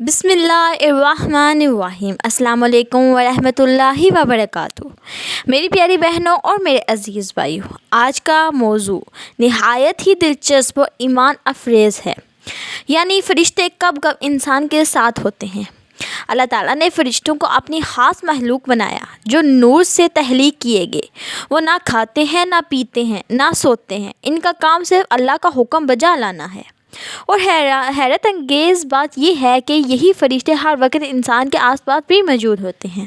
بسم اللہ الرحمن الرحیم۔ السلام علیکم ورحمۃ اللہ وبرکاتہ۔ میری پیاری بہنوں اور میرے عزیز بھائیوں، آج کا موضوع نہایت ہی دلچسپ و ایمان افریز ہے، یعنی فرشتے کب کب انسان کے ساتھ ہوتے ہیں۔ اللہ تعالیٰ نے فرشتوں کو اپنی خاص مخلوق بنایا جو نور سے تخلیق کیے گئے۔ وہ نہ کھاتے ہیں، نہ پیتے ہیں، نہ سوتے ہیں۔ ان کا کام صرف اللہ کا حکم بجا لانا ہے۔ اور حیرت انگیز بات یہ ہے کہ یہی فرشتے ہر وقت انسان کے آس پاس بھی موجود ہوتے ہیں۔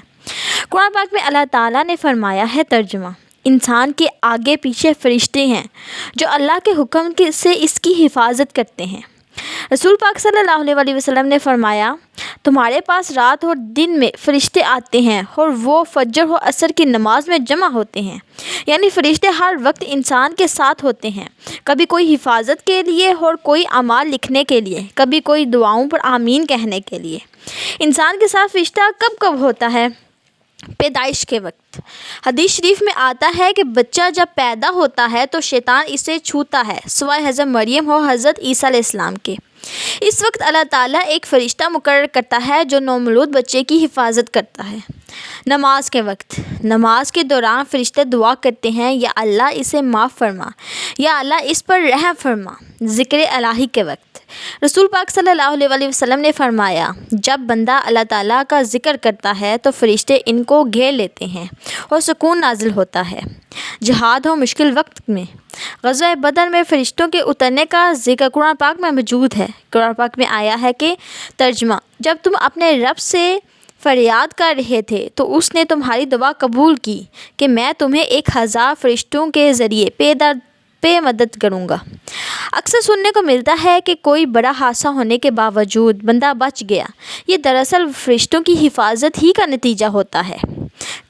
قرآن پاک میں اللہ تعالیٰ نے فرمایا ہے، ترجمہ: انسان کے آگے پیچھے فرشتے ہیں جو اللہ کے حکم سے اس کی حفاظت کرتے ہیں۔ رسول پاک صلی اللہ علیہ وسلم نے فرمایا، تمہارے پاس رات اور دن میں فرشتے آتے ہیں اور وہ فجر و عصر کی نماز میں جمع ہوتے ہیں۔ یعنی فرشتے ہر وقت انسان کے ساتھ ہوتے ہیں، کبھی کوئی حفاظت کے لیے اور کوئی اعمال لکھنے کے لیے، کبھی کوئی دعاؤں پر آمین کہنے کے لیے۔ انسان کے ساتھ فرشتہ کب کب ہوتا ہے؟ پیدائش کے وقت۔ حدیث شریف میں آتا ہے کہ بچہ جب پیدا ہوتا ہے تو شیطان اسے چھوتا ہے، سوائے حضرت مریم اور حضرت عیسیٰ علیہ السلام کے۔ اس وقت اللہ تعالیٰ ایک فرشتہ مقرر کرتا ہے جو نومولود بچے کی حفاظت کرتا ہے۔ نماز کے وقت۔ نماز کے دوران فرشتے دعا کرتے ہیں، یا اللہ اسے معاف فرما، یا اللہ اس پر رحم فرما۔ ذکر الہی کے وقت۔ رسول پاک صلی اللہ علیہ وسلم نے فرمایا، جب بندہ اللہ تعالیٰ کا ذکر کرتا ہے تو فرشتے ان کو گھیر لیتے ہیں اور سکون نازل ہوتا ہے۔ جہاد و مشکل وقت میں۔ غزوہ بدر میں فرشتوں کے اترنے کا ذکر قرآن پاک میں موجود ہے۔ قرآن پاک میں آیا ہے کہ، ترجمہ: جب تم اپنے رب سے فریاد کر رہے تھے تو اس نے تمہاری دعا قبول کی کہ میں تمہیں 1000 فرشتوں کے ذریعے پے مدد کروں گا۔ اکثر سننے کو ملتا ہے کہ کوئی بڑا حادثہ ہونے کے باوجود بندہ بچ گیا۔ یہ دراصل فرشتوں کی حفاظت ہی کا نتیجہ ہوتا ہے۔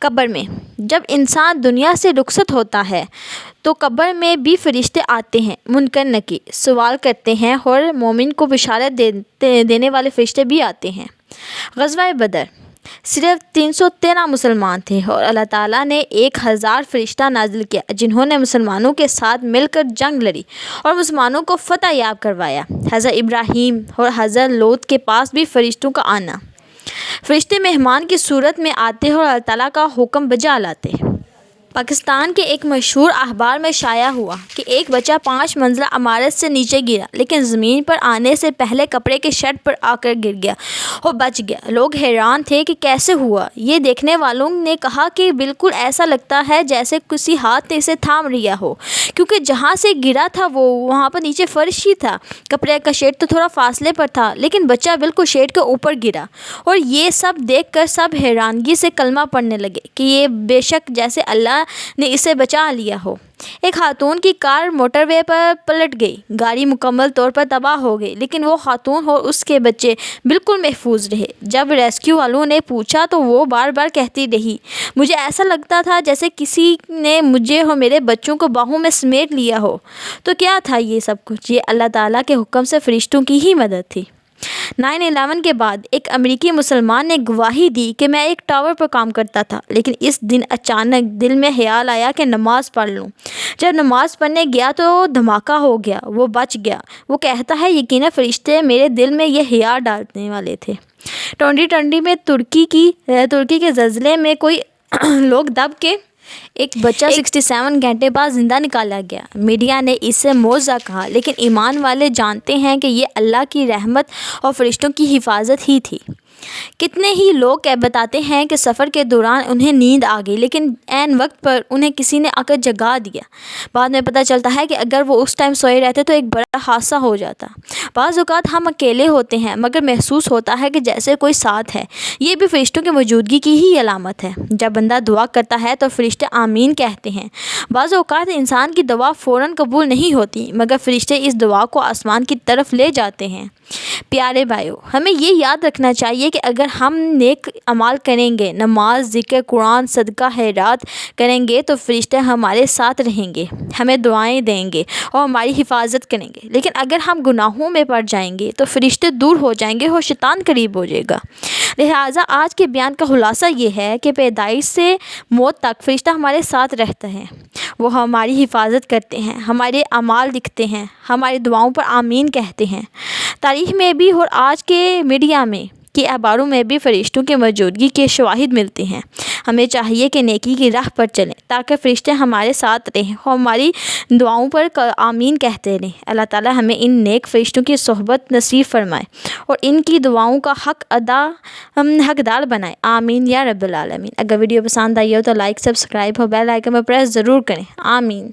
قبر میں۔ جب انسان دنیا سے رخصت ہوتا ہے تو قبر میں بھی فرشتے آتے ہیں، منکر نکیر سوال کرتے ہیں، اور مومن کو بشارت دینے والے فرشتے بھی آتے ہیں۔ غزوہ بدر۔ صرف 313 مسلمان تھے اور اللہ تعالیٰ نے 1000 فرشتہ نازل کیا جنہوں نے مسلمانوں کے ساتھ مل کر جنگ لڑی اور مسلمانوں کو فتح یاب کروایا۔ حضرت ابراہیم اور حضرت لوط کے پاس بھی فرشتوں کا آنا۔ فرشتے مہمان کی صورت میں آتے اور اللہ تعالیٰ کا حکم بجا لاتے۔ پاکستان کے ایک مشہور اخبار میں شائع ہوا کہ ایک بچہ 5 منزلہ عمارت سے نیچے گرا، لیکن زمین پر آنے سے پہلے کپڑے کے شیڈ پر آ کر گر گیا اور بچ گیا۔ لوگ حیران تھے کہ کیسے ہوا۔ یہ دیکھنے والوں نے کہا کہ بالکل ایسا لگتا ہے جیسے کسی ہاتھ نے اسے تھام لیا ہو، کیونکہ جہاں سے گرا تھا وہاں پر نیچے فرش ہی تھا۔ کپڑے کا شیڈ تو تھوڑا فاصلے پر تھا، لیکن بچہ بالکل شیڈ کے اوپر گرا، اور یہ سب دیکھ کر سب حیرانگی سے کلمہ پڑھنے لگے کہ یہ بے شک جیسے اللہ نے اسے بچا لیا ہو۔ ایک خاتون کی کار موٹر وے پر پلٹ گئی۔ گاڑی مکمل طور پر تباہ ہو گئی، لیکن وہ خاتون اور اس کے بچے بالکل محفوظ رہے۔ جب ریسکیو والوں نے پوچھا تو وہ بار بار کہتی رہی، مجھے ایسا لگتا تھا جیسے کسی نے مجھے اور میرے بچوں کو باہوں میں سمیٹ لیا ہو۔ تو کیا تھا یہ سب کچھ؟ یہ اللہ تعالیٰ کے حکم سے فرشتوں کی ہی مدد تھی۔ 9/11 کے بعد ایک امریکی مسلمان نے گواہی دی کہ میں ایک ٹاور پر کام کرتا تھا، لیکن اس دن اچانک دل میں خیال آیا کہ نماز پڑھ لوں۔ جب نماز پڑھنے گیا تو دھماکہ ہو گیا، وہ بچ گیا۔ وہ کہتا ہے، یقیناً فرشتے میرے دل میں یہ خیال ڈالنے والے تھے۔ 2020 میں ترکی کے زلزلے میں کوئی لوگ دب کے ایک بچہ 67 گھنٹے بعد زندہ نکالا گیا۔ میڈیا نے اسے معجزہ کہا، لیکن ایمان والے جانتے ہیں کہ یہ اللہ کی رحمت اور فرشتوں کی حفاظت ہی تھی۔ کتنے ہی لوگ بتاتے ہیں کہ سفر کے دوران انہیں نیند آ گئی، لیکن عین وقت پر انہیں کسی نے آ کر جگا دیا۔ بعد میں پتہ چلتا ہے کہ اگر وہ اس ٹائم سوئے رہتے تو ایک بڑا حادثہ ہو جاتا۔ بعض اوقات ہم اکیلے ہوتے ہیں مگر محسوس ہوتا ہے کہ جیسے کوئی ساتھ ہے۔ یہ بھی فرشتوں کی موجودگی کی ہی علامت ہے۔ جب بندہ دعا کرتا ہے تو فرشتے آمین کہتے ہیں۔ بعض اوقات انسان کی دعا فوراً قبول نہیں ہوتی، مگر فرشتے اس دعا کو آسمان کی طرف لے جاتے ہیں۔ پیارے بھائیو، ہمیں یہ یاد رکھنا چاہیے کہ اگر ہم نیک اعمال کریں گے، نماز، ذکر قرآن، صدقہ خیرات کریں گے تو فرشتے ہمارے ساتھ رہیں گے، ہمیں دعائیں دیں گے اور ہماری حفاظت کریں گے۔ لیکن اگر ہم گناہوں میں پڑ جائیں گے تو فرشتے دور ہو جائیں گے اور شیطان قریب ہو جائے گا۔ لہٰذا آج کے بیان کا خلاصہ یہ ہے کہ پیدائش سے موت تک فرشتہ ہمارے ساتھ رہتے ہیں، وہ ہماری حفاظت کرتے ہیں، ہمارے اعمال لکھتے ہیں، ہماری دعاؤں پر آمین کہتے ہیں۔ تاریخ میں بھی اور آج کے میڈیا میں کے اخباروں میں بھی فرشتوں کی موجودگی کے شواہد ملتے ہیں۔ ہمیں چاہیے کہ نیکی کی راہ پر چلیں تاکہ فرشتے ہمارے ساتھ رہیں اور ہماری دعاؤں پر آمین کہتے رہیں۔ اللہ تعالیٰ ہمیں ان نیک فرشتوں کی صحبت نصیب فرمائے اور ان کی دعاؤں کا حقدار بنائے، آمین یا رب العالمین۔ اگر ویڈیو پسند آئی ہو تو لائک، سبسکرائب اور بیل آئیکن پر پریس ضرور کریں، آمین۔